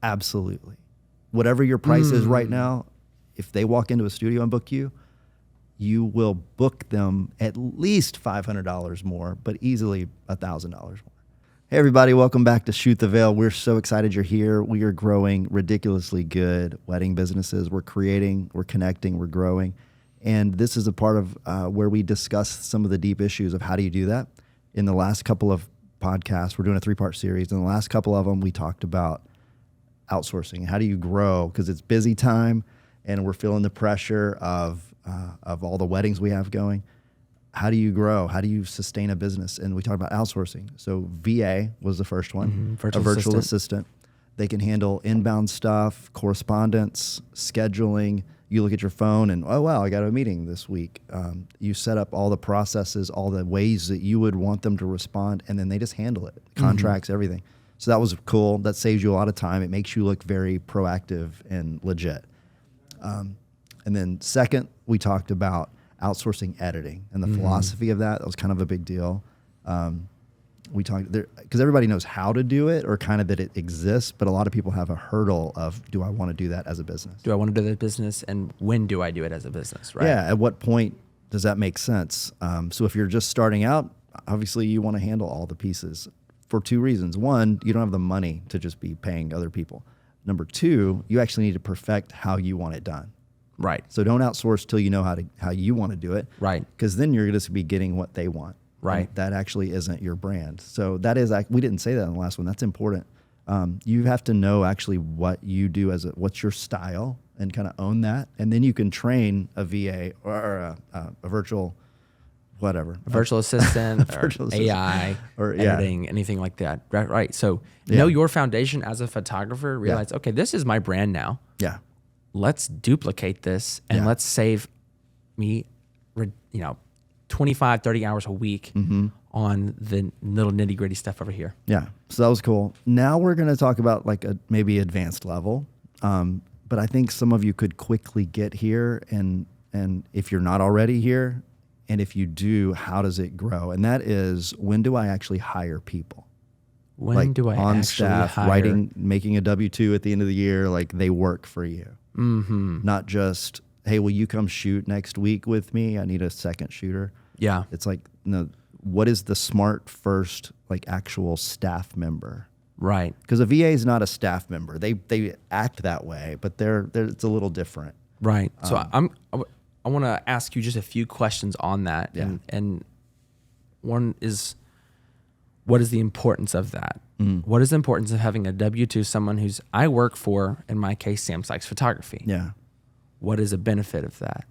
Absolutely. Whatever your price is right now, if they walk into a studio and book you, you will book them at least $500 more, but easily $1,000 more. Hey everybody, welcome back to Shoot the Veil. We're so excited you're here. We are growing ridiculously good wedding businesses. We're creating, we're connecting, we're growing. And this is a part of where we discuss some of the deep issues of how do you do that. In the last couple of podcasts, we're doing a 3-part series. In the last couple of them, we talked about outsourcing. How do you grow? Because it's busy time and we're feeling the pressure of all the weddings we have going. How do you grow? How do you sustain a business? And we talked about outsourcing. So VA was the first one, a virtual assistant. They can handle inbound stuff, correspondence, scheduling. You look at your phone and, oh, wow, I got a meeting this week. You set up all the processes, all the ways that you would want them to respond, and then they just handle it, contracts, everything. So that was cool. That saves you a lot of time. It makes you look very proactive and legit. And then second, we talked about outsourcing editing and the philosophy of that. That was kind of a big deal. We talked there because everybody knows how to do it or kind of that it exists, but a lot of people have a hurdle of, do I want to do that as a business? Do I want to do that business, and when do I do it as a business, right? Yeah, at what point does that make sense? So if you're just starting out, obviously you want to handle all the pieces for 2 reasons. One, you don't have the money to just be paying other people. Number 2, you actually need to perfect how you want it done. Right. So don't outsource till you know how you want to do it. Right. Because then you're just be getting what they want. Right. And that actually isn't your brand. So that is, we didn't say that in the last one. That's important. You have to know actually what you do what's your style and kind of own that. And then you can train a VA or a virtual, whatever. A virtual assistant or AI or editing, anything like that. Right. So know your foundation as a photographer, realize, okay, this is my brand now. Yeah. Let's duplicate this and let's save me, 25, 30 hours a week on the little nitty gritty stuff over here. Yeah. So that was cool. Now we're going to talk about like a maybe advanced level. But I think some of you could quickly get here. And if you're not already here, and if you do, how does it grow? And that is, when do I actually hire people? When do I on actually staff, hire? making a W-2 at the end of the year, like they work for you. Not just, hey, will you come shoot next week with me? I need a second shooter. Yeah. It's like, no, what is the smart first, like actual staff member? Right. Because a VA is not a staff member. They act that way, but it's a little different. Right. So I want to ask you just a few questions on that. Yeah. And one is, what is the importance of that? What is the importance of having a W-2, someone I work for, in my case, Sam Sykes Photography? Yeah. What is a benefit of that?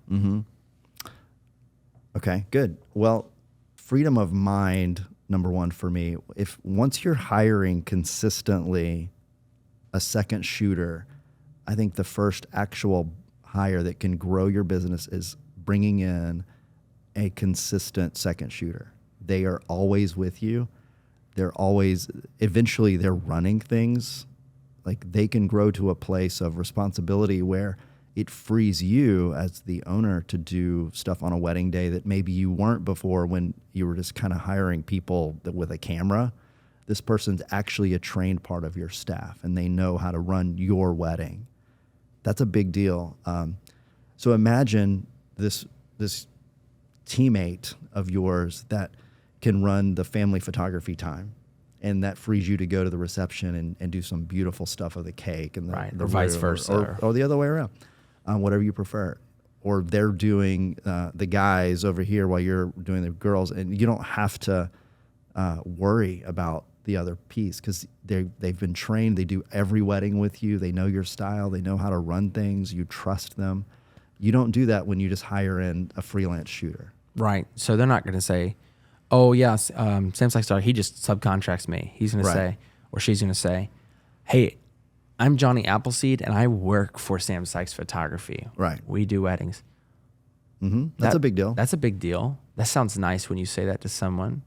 Okay, good. Well, freedom of mind, number one for me. Once you're hiring consistently a second shooter, I think the first actual hire that can grow your business is bringing in a consistent second shooter. They are always with you. Eventually they're running things. Like they can grow to a place of responsibility where it frees you as the owner to do stuff on a wedding day that maybe you weren't before when you were just kind of hiring people with a camera. This person's actually a trained part of your staff and they know how to run your wedding. That's a big deal. So imagine this teammate of yours that can run the family photography time, and that frees you to go to the reception and do some beautiful stuff of the cake and the or vice versa, or the other way around, whatever you prefer. Or they're doing the guys over here while you're doing the girls, and you don't have to worry about the other piece because they've been trained. They do every wedding with you. They know your style. They know how to run things. You trust them. You don't do that when you just hire in a freelance shooter. Right. So they're not going to say, oh, yes, Sam Sykes, he just subcontracts me. He's going to say, or she's going to say, hey, I'm Johnny Appleseed, and I work for Sam Sykes Photography. Right. We do weddings. That's a big deal. That's a big deal. That sounds nice when you say that to someone.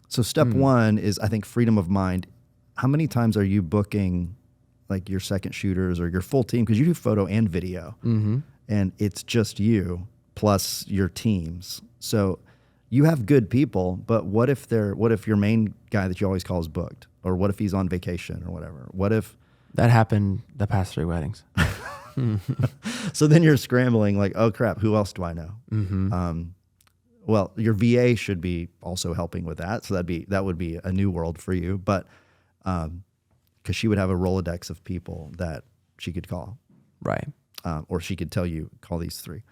So step one is, I think, freedom of mind. How many times are you booking like your second shooters or your full team? Because you do photo and video, and it's just you plus your teams. So you have good people, but what if your main guy that you always call is booked? Or what if he's on vacation or whatever? What if That happened the past 3 weddings. so then you're scrambling like, oh crap, who else do I know? Well, your VA should be also helping with that. So that would be a new world for you. But because she would have a Rolodex of people that she could call. Right. Or she could tell you, call these 3.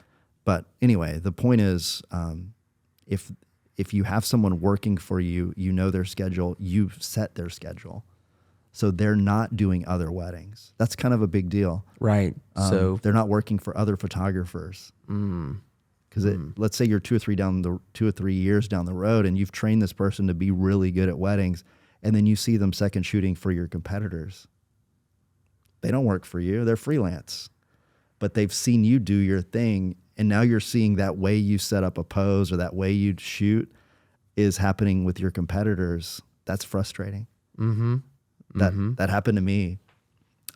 But anyway, the point is, if you have someone working for you, you know their schedule, you've set their schedule. So they're not doing other weddings. That's kind of a big deal. Right. So they're not working for other photographers. Because let's say you're 2 or 3 years down the road and you've trained this person to be really good at weddings, and then you see them second shooting for your competitors. They don't work for you. They're freelance. But they've seen you do your thing, and now you're seeing that way you set up a pose or that way you shoot is happening with your competitors. That's frustrating. That happened to me.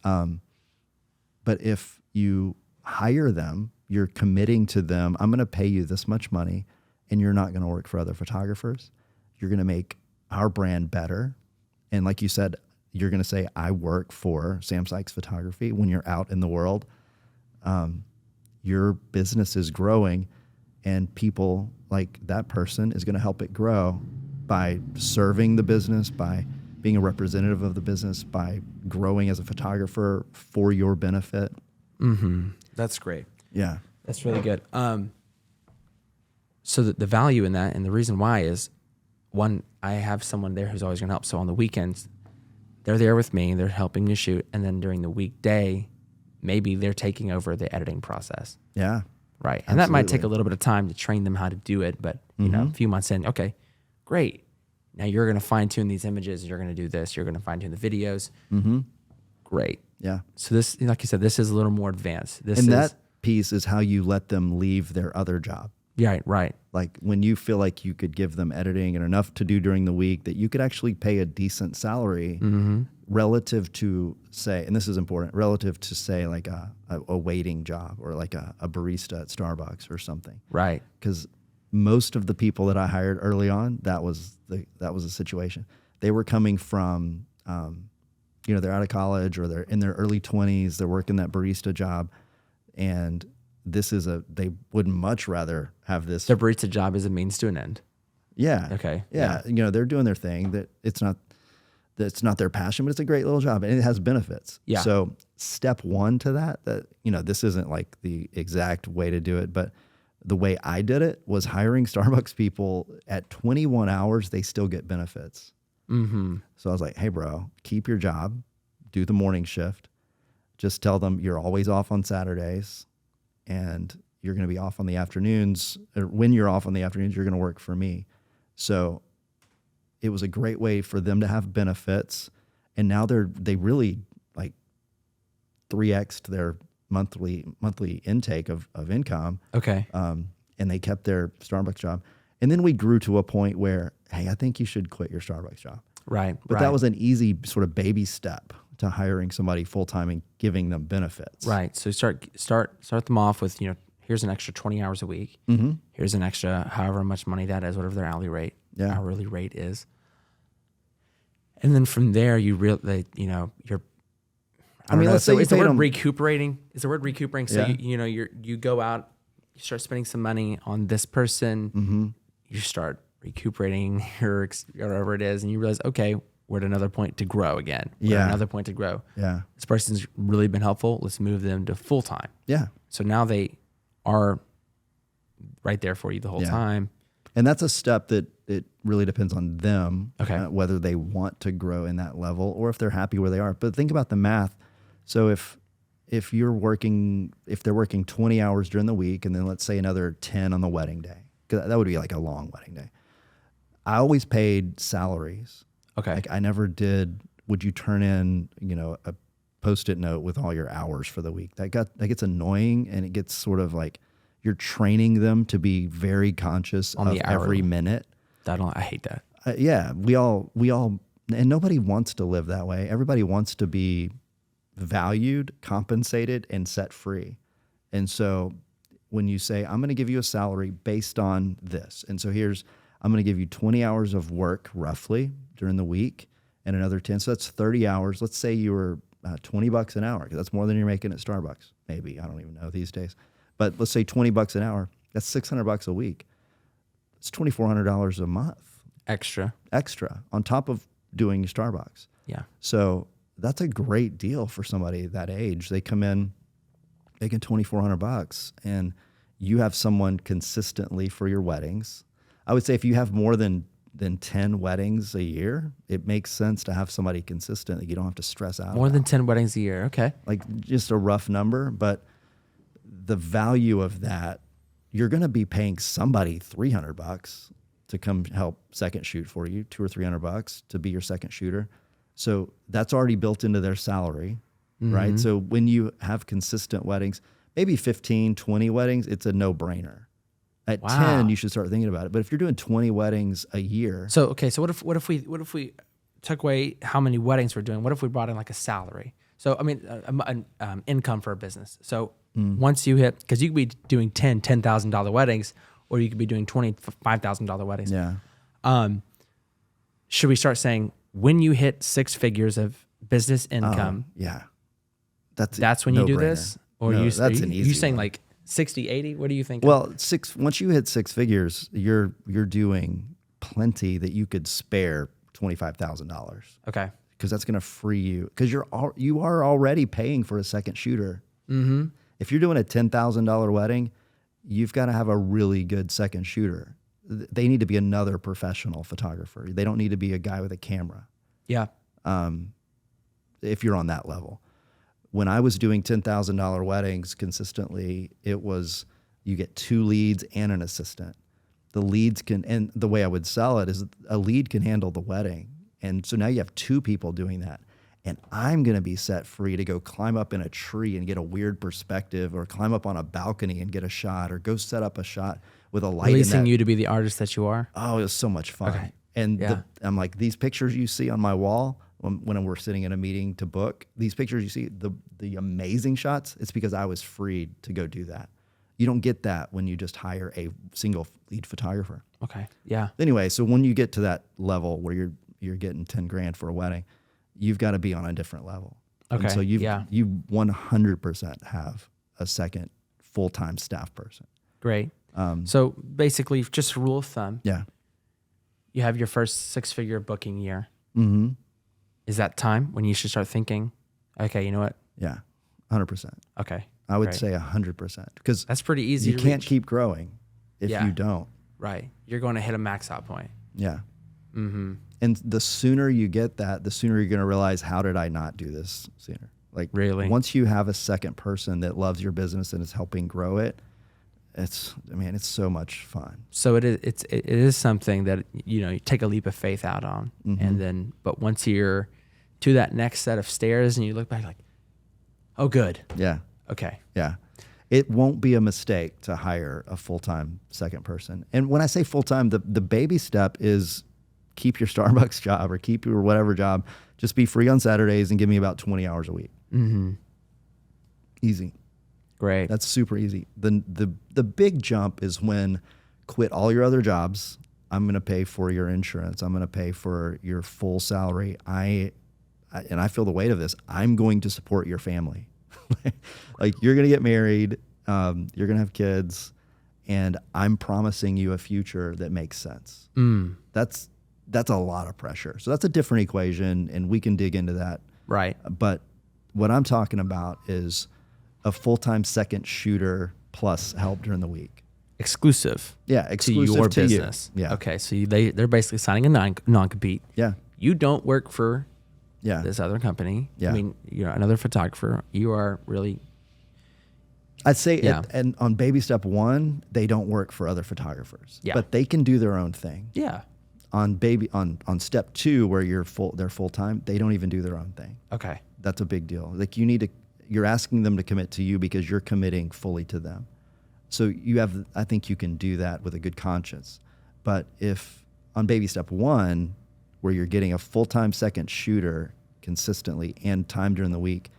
But if you hire them, you're committing to them, I'm going to pay you this much money, and you're not going to work for other photographers. You're going to make our brand better. And like you said, you're going to say, I work for Sam Sykes Photography. When you're out in the world, your business is growing, and people like that person is going to help it grow by serving the business, by being a representative of the business, by growing as a photographer for your benefit. that's great. Yeah. That's really good. So the value in that, and the reason why is, one, I have someone there who's always going to help. So on the weekends, they're there with me, they're helping me shoot. And then during the weekday, maybe they're taking over the editing process. Yeah. Right. And that might take a little bit of time to train them how to do it. But, you know, a few months in, okay, great. Now you're going to fine tune these images. You're going to do this. You're going to fine tune the videos. Great. Yeah. So this, like you said, this is a little more advanced. That piece is how you let them leave their other job. Yeah, right. Like when you feel like you could give them editing and enough to do during the week that you could actually pay a decent salary relative to, say, and this is important, relative to, say, like a waiting job or like a barista at Starbucks or something. Right. Because most of the people that I hired early on, that was the situation. They were coming from, they're out of college or they're in their early 20s. They're working that barista job, and they would much rather have this. Their barista job is a means to an end. Yeah. Okay. Yeah. They're doing their thing. That's not their passion, but it's a great little job and it has benefits. Yeah. So step one to that, this isn't like the exact way to do it, but the way I did it was hiring Starbucks people at 21 hours, they still get benefits. So I was like, hey bro, keep your job, do the morning shift. Just tell them you're always off on Saturdays, and you're going to be off on the afternoons. Or when you're off on the afternoons, you're going to work for me. So it was a great way for them to have benefits. And now they really like 3x'd their monthly intake of income. Okay. And they kept their Starbucks job. And then we grew to a point where, hey, I think you should quit your Starbucks job. Right. But that was an easy sort of baby step to hiring somebody full-time and giving them benefits. Right. So start them off with, here's an extra 20 hours a week. Here's an extra however much money that is, whatever their hourly rate is. And then from there, you really, you're, let's say is the word recuperating? Is the word recuperating? So, Yeah. you go out, you start spending some money on this person, you start recuperating your, whatever it is, and you realize, okay, we're at another point to grow again. We're at another point to grow. Yeah. This person's really been helpful. Let's move them to full-time. Yeah. So now they are right there for you the whole time. And that's a step that it really depends on them, Okay. Whether they want to grow in that level or if they're happy where they are. But think about the math. So if they're working 20 hours during the week and then let's say another 10 on the wedding day, 'cause that would be like a long wedding day. I always paid salaries. Okay. Like I never did, would you turn in, a Post-it note with all your hours for the week? That gets annoying, and it gets sort of like you're training them to be very conscious of every minute. I hate that. Yeah, we all, and nobody wants to live that way. Everybody wants to be valued, compensated, and set free. And so when you say, I'm going to give you a salary based on this. And so I'm going to give you 20 hours of work roughly during the week and another 10. So that's 30 hours. Let's say you were $20 an hour, because that's more than you're making at Starbucks. Maybe, I don't even know these days. But let's say $20 an hour. That's $600 a week. It's $2,400 a month. Extra on top of doing Starbucks. Yeah. So that's a great deal for somebody that age. They come in making $2,400, and you have someone consistently for your weddings. I would say if you have more than 10 weddings a year, it makes sense to have somebody consistent that you don't have to stress out. More than 10 weddings a year. Okay. Like just a rough number, but the value of that, you're going to be paying somebody $300 to come help second shoot for you, $200 or $300 to be your second shooter. So that's already built into their salary, right? So when you have consistent weddings, maybe 15, 20 weddings, it's a no-brainer. At 10, you should start thinking about it. But if you're doing 20 weddings a year. So what if we took away how many weddings we're doing? What if we brought in like a salary? So I mean, an income for a business. So once you hit, because you could be doing $10,000 weddings, or you could be doing $25,000 weddings. Yeah. Should we start saying when you hit 6 figures of business income? Yeah. That's when you do this, or that's an easy. You saying one. like 60, 80? What do you think? Well, once you hit 6 figures, you're doing plenty that you could spare $25,000. Okay. Because that's going to free you. Because you are already paying for a second shooter. Mm-hmm. If you're doing a $10,000 wedding, you've got to have a really good second shooter. They need to be another professional photographer. They don't need to be a guy with a camera. Yeah. If you're on that level. When I was doing $10,000 weddings consistently, it was you get 2 leads and an assistant. The leads and the way I would sell it is a lead can handle the wedding. And so now you have 2 people doing that. And I'm going to be set free to go climb up in a tree and get a weird perspective, or climb up on a balcony and get a shot, or go set up a shot with a light. Releasing you to be the artist that you are. Oh, it was so much fun. Okay. And I'm like, these pictures you see on my wall when we're sitting in a meeting to book, these pictures you see, the amazing shots, it's because I was freed to go do that. You don't get that when you just hire a single lead photographer. Okay. Yeah. Anyway, so when you get to that level where you're getting 10 grand for a wedding, you've got to be on a different level. Okay. And so you 100% have a second full-time staff person. Great. So basically, just a rule of thumb. Yeah. You have your first 6-figure booking year. Mm-hmm. Is that time when you should start thinking, okay, you know what? Yeah, 100%. Okay. I would say 100%, because that's pretty easy. You can't keep growing if you don't. Right. You're going to hit a max out point. Yeah. Mm-hmm. And the sooner you get that, the sooner you're going to realize, how did I not do this sooner? Like, really, once you have a second person that loves your business and is helping grow it, it's so much fun. So it is something that, you take a leap of faith out on. Mm-hmm. But once you're to that next set of stairs and you look back like, oh, good. Yeah. Okay. Yeah. It won't be a mistake to hire a full-time second person. And when I say full-time, the baby step is keep your Starbucks job or keep your whatever job. Just be free on Saturdays and give me about 20 hours a week. Mm-hmm. Easy. Great. That's super easy. The big jump is when quit all your other jobs. I'm going to pay for your insurance. I'm going to pay for your full salary. And I feel the weight of this. I'm going to support your family. Like, you're going to get married. You're going to have kids. And I'm promising you a future that makes sense. That's a lot of pressure. So that's a different equation, and we can dig into that. Right. But what I'm talking about is a full-time second shooter plus help during the week. Exclusive. Yeah, exclusive to your to business. You. Yeah. Okay, so they're basically signing a non-compete. Yeah. You don't work for yeah. this other company. Yeah. I mean, you're another photographer. You are really... I'd say, and on baby step 1, they don't work for other photographers. Yeah. But they can do their own thing. Yeah. On step 2, where they're full-time, they don't even do their own thing. Okay. That's a big deal. Like, you're asking them to commit to you because you're committing fully to them. So I think you can do that with a good conscience. But if on baby step 1, where you're getting a full-time second shooter consistently and time during the week,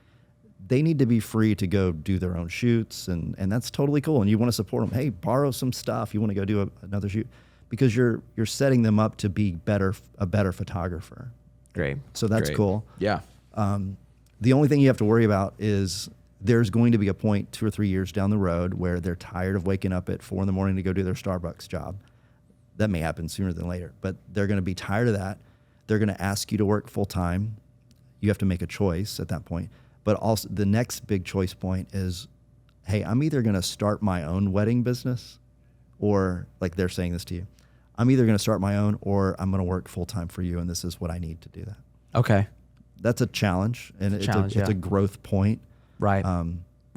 they need to be free to go do their own shoots, and that's totally cool. And you want to support them. Hey, borrow some stuff. You want to go do another shoot, because you're setting them up to be a better photographer. Great. So that's cool. Yeah. The only thing you have to worry about is there's going to be a point 2 or 3 years down the road where they're tired of waking up at 4 a.m. to go do their Starbucks job. That may happen sooner than later, but they're going to be tired of that. They're going to ask you to work full time. You have to make a choice at that point. But also the next big choice point is, hey, I'm either going to start my own wedding business, or like they're saying this to you, I'm either going to start my own or I'm going to work full time for you, and this is what I need to do that. Okay. That's a challenge, and it's a growth point. Right.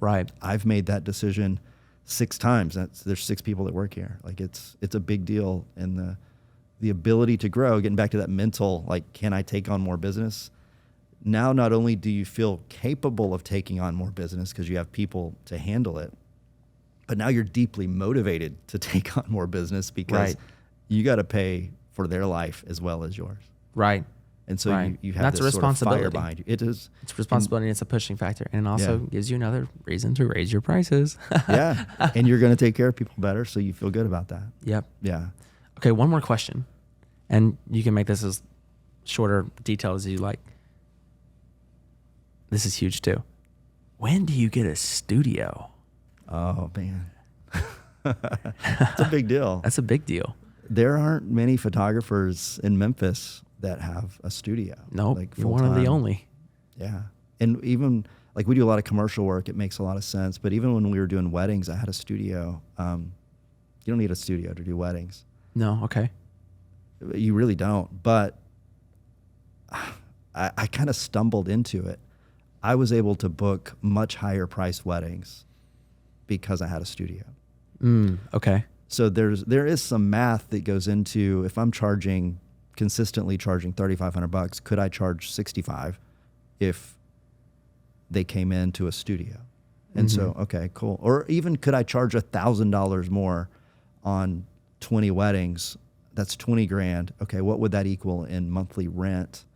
Right. I've made that decision 6 times. There's 6 people that work here. Like it's a big deal, and the ability to grow. Getting back to that mental, like, can I take on more business? Now, not only do you feel capable of taking on more business because you have people to handle it, but now you're deeply motivated to take on more business because you got to pay for their life as well as yours. Right. And so you have that's this a responsibility sort of fire behind you. It is. It's responsibility. And it's a pushing factor, and it also gives you another reason to raise your prices. Yeah, and you're going to take care of people better, so you feel good about that. Yep. Yeah. Okay, one more question, and you can make this as short or detailed as you like. This is huge too. When do you get a studio? Oh man, it's a big deal. That's a big deal. There aren't many photographers in Memphis that have a studio. Nope, like you're one of the only. Yeah, and even like we do a lot of commercial work. It makes a lot of sense. But even when we were doing weddings, I had a studio. You don't need a studio to do weddings. No, okay. You really don't. But I kind of stumbled into it. I was able to book much higher priced weddings because I had a studio. Okay. So there is some math that goes into, if I'm consistently charging $3,500, could I charge $65 if they came into a studio? And so, okay, cool. Or even could I charge $1,000 more on 20 weddings? That's 20 grand. Okay, what would that equal in monthly rent?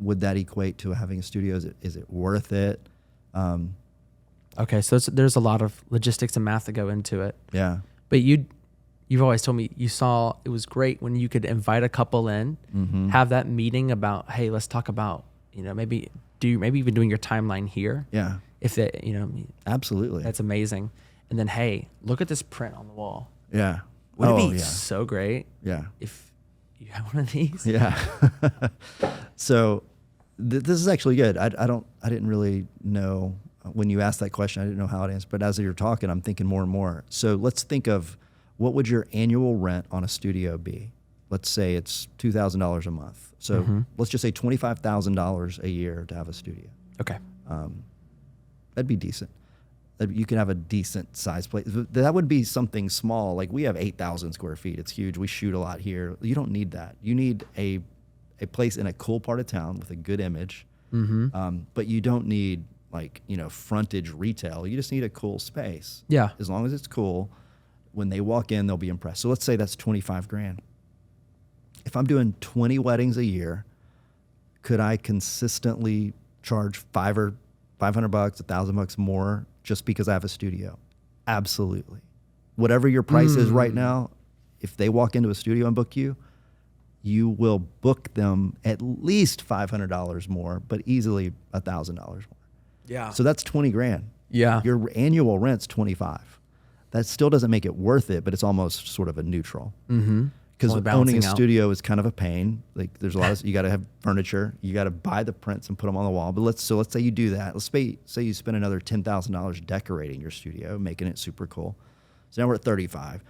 Would that equate to having a studio? Is it worth it? Okay, so there's a lot of logistics and math that go into it. Yeah. But you've always told me you saw it was great when you could invite a couple in, have that meeting about, hey, let's talk about, maybe even doing your timeline here. Yeah. If they, absolutely. That's amazing. And then, hey, look at this print on the wall. Yeah. Wouldn't it be so great? Yeah. If you have one of these. Yeah. So this is actually good. I didn't really know when you asked that question. I didn't know how to answer, but as you're talking, I'm thinking more and more. So let's think of, what would your annual rent on a studio be? Let's say it's $2,000 a month. So let's just say $25,000 a year to have a studio. Okay. That'd be decent. You can have a decent size place. That would be something small. Like we have 8,000 square feet. It's huge. We shoot a lot here. You don't need that. You need a place in a cool part of town with a good image. But you don't need frontage retail. You just need a cool space. Yeah. As long as it's cool, when they walk in, they'll be impressed. So let's say that's 25 grand. If I'm doing 20 weddings a year, could I consistently charge $500, $1,000 more just because I have a studio? Absolutely. Whatever your price is right now, if they walk into a studio and book you, you will book them at least $500 more, but easily $1,000 more. Yeah. So that's 20 grand. Yeah. Your annual rent's 25. That still doesn't make it worth it, but it's almost sort of a neutral. Because owning a studio is kind of a pain. Like there's a lot of, you got to have furniture, you got to buy the prints and put them on the wall. But let's say you do that. Let's say you spend another $10,000 decorating your studio, making it super cool. So now we're at 35.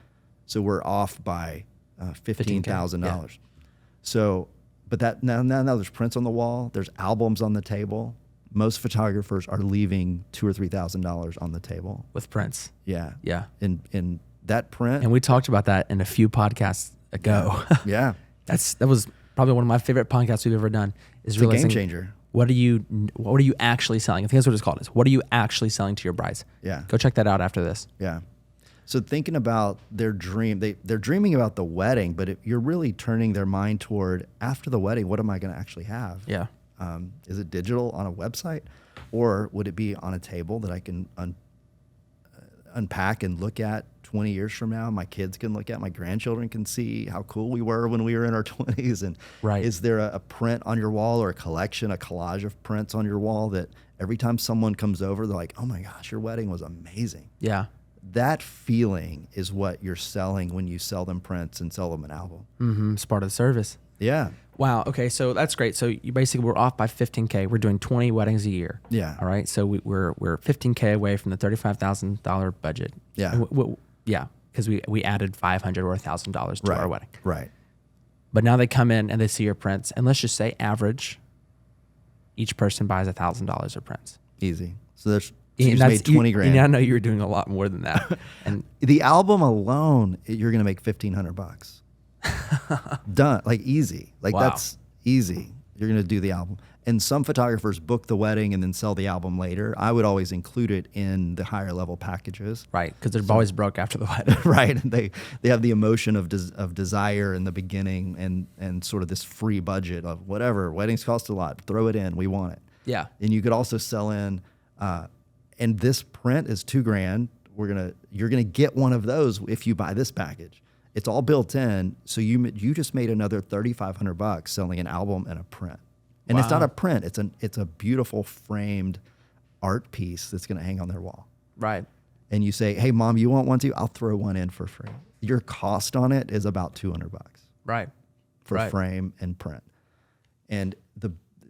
So we're off by $15,000. Yeah. So, but that now there's prints on the wall, there's albums on the table. Most photographers are leaving $2,000 or $3,000 on the table with prints. Yeah. Yeah. In that print. And we talked about that in a few podcasts ago. Yeah. That was probably one of my favorite podcasts we've ever done. It's a game changer. What are you actually selling? I think that's what it's called. What are you actually selling to your brides? Yeah. Go check that out after this. Yeah. So thinking about their dream, they're dreaming about the wedding, but you're really turning their mind toward, after the wedding, what am I going to actually have? Yeah. Is it digital on a website? Or would it be on a table that I can unpack and look at 20 years from now? My kids can look at, my grandchildren can see how cool we were when we were in our 20s. And is there a print on your wall or a collection, a collage of prints on your wall that every time someone comes over, they're like, oh my gosh, your wedding was amazing. Yeah. That feeling is what you're selling when you sell them prints and sell them an album. Mm-hmm. It's part of the service. Yeah. Wow. Okay. So that's great. So you basically, we're off by 15K. We're doing 20 weddings a year. Yeah. All right. So we're 15K away from the $35,000 budget. Yeah. Yeah. Because we added $500 or $1,000 to our wedding. Right. But now they come in and they see your prints, and let's just say average, each person buys $1,000 of prints. Easy. So there's you just made 20 grand. And I know you were doing a lot more than that. And the album alone, you're going to make $1,500. Done. Like easy. Like that's easy. You're going to do the album. And some photographers book the wedding and then sell the album later. I would always include it in the higher level packages. Right. Because they're always broke after the wedding. Right. And they have the emotion of desire in the beginning and sort of this free budget of whatever. Weddings cost a lot. Throw it in. We want it. Yeah. And you could also sell in, and this print is $2,000. You're gonna get one of those if you buy this package. It's all built in, so you just made another $3,500 selling an album and a print. And it's not a print; it's a beautiful framed art piece that's gonna hang on their wall. Right. And you say, "Hey, Mom, you want one too? I'll throw one in for free." Your cost on it is about $200. Right. For frame and print, and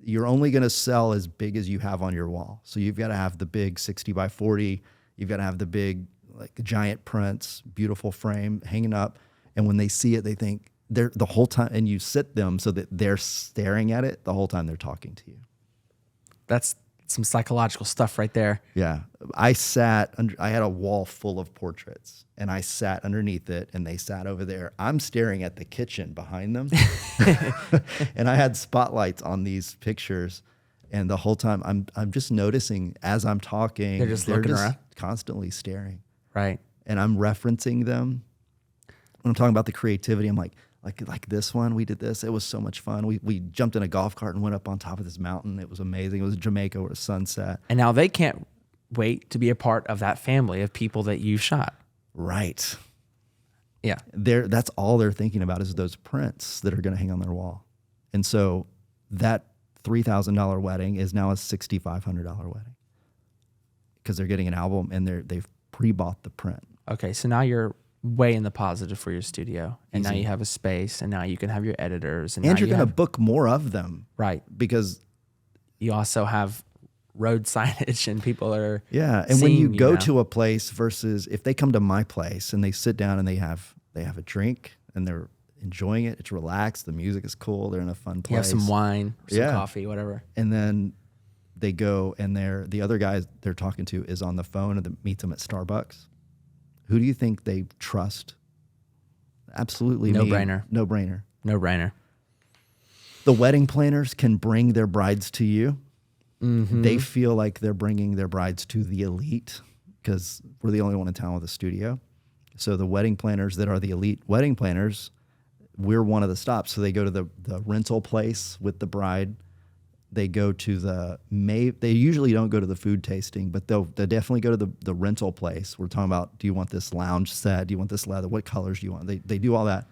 you're only going to sell as big as you have on your wall. So you've got to have the big 60 by 40. You've got to have the big, like giant prints, beautiful frame hanging up. And when they see it, they think they're the whole time, and you sit them so that they're staring at it the whole time they're talking to you. That's some psychological stuff right there. Yeah. I had a wall full of portraits, and I sat underneath it, and they sat over there. I'm staring at the kitchen behind them. And I had spotlights on these pictures, and the whole time I'm just noticing as I'm talking, they're just looking around, constantly staring. Right. And I'm referencing them. When I'm talking about the creativity, I'm like this one, we did this. It was so much fun. We jumped in a golf cart and went up on top of this mountain. It was amazing. It was Jamaica where the sun set. And now they can't wait to be a part of that family of people that you shot. Right. Yeah. That's all they're thinking about is those prints that are going to hang on their wall. And so that $3,000 wedding is now a $6,500 wedding because they're getting an album and they've pre-bought the print. Okay, so now you're way in the positive for your studio, and now you have a space, and now you can have your editors, and you're going to book more of them, right? Because you also have road signage, and people are and when you go to a place versus if they come to my place and they sit down and they have a drink and they're enjoying it, it's relaxed, the music is cool, they're in a fun place. You have some wine, some coffee, whatever, and then they go and the other guy they're talking to is on the phone and meets them at Starbucks. Who do you think they trust? Absolutely no brainer. No brainer. No brainer. The wedding planners can bring their brides to you. Mm-hmm. They feel like they're bringing their brides to the elite because we're the only one in town with a studio. So the wedding planners that are the elite wedding planners, we're one of the stops. So they go to the rental place with the bride. They go to they usually don't go to the food tasting, but they'll definitely go to the rental place. We're talking about, do you want this lounge set? Do you want this leather? What colors do you want? They do all that.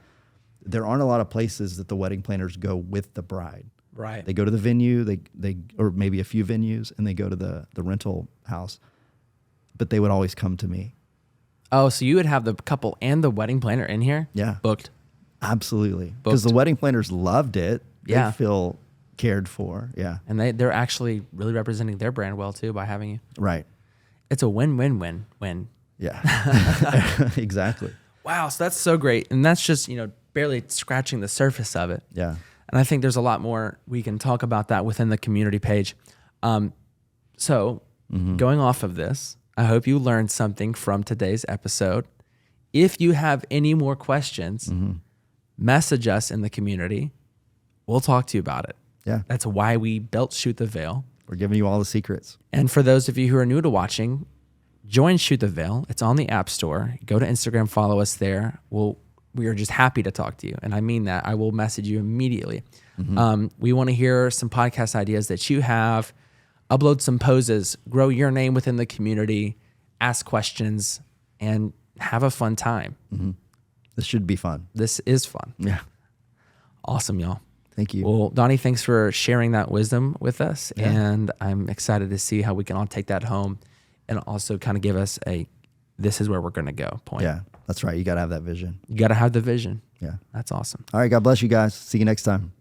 There aren't a lot of places that the wedding planners go with the bride. Right. They go to the venue, they or maybe a few venues, and they go to the rental house. But they would always come to me. Oh, so you would have the couple and the wedding planner in here? Yeah. Booked? Absolutely. Because the wedding planners loved it. Yeah. They feel cared for. Yeah. And they're actually really representing their brand well too by having you. Right. It's a win-win-win-win. Yeah. Exactly. Wow, so that's so great. And that's just, barely scratching the surface of it. Yeah. And I think there's a lot more we can talk about that within the community page. So going off of this, I hope you learned something from today's episode. If you have any more questions, message us in the community. We'll talk to you about it. Yeah. That's why we built Shoot the Veil. We're giving you all the secrets. And for those of you who are new to watching, join Shoot the Veil. It's on the App Store. Go to Instagram, follow us there. We are just happy to talk to you. And I mean that. I will message you immediately. We want to hear some podcast ideas that you have. upload some poses, grow your name within the community, ask questions, and have a fun time. This should be fun. This is fun. Yeah. Awesome, y'all. Thank you. Well, Donny, thanks for sharing that wisdom with us. Yeah. And I'm excited to see how we can all take that home and also kind of give us this is where we're going to go point. Yeah, that's right. You got to have that vision. You got to have the vision. Yeah. That's awesome. All right. God bless you guys. See you next time.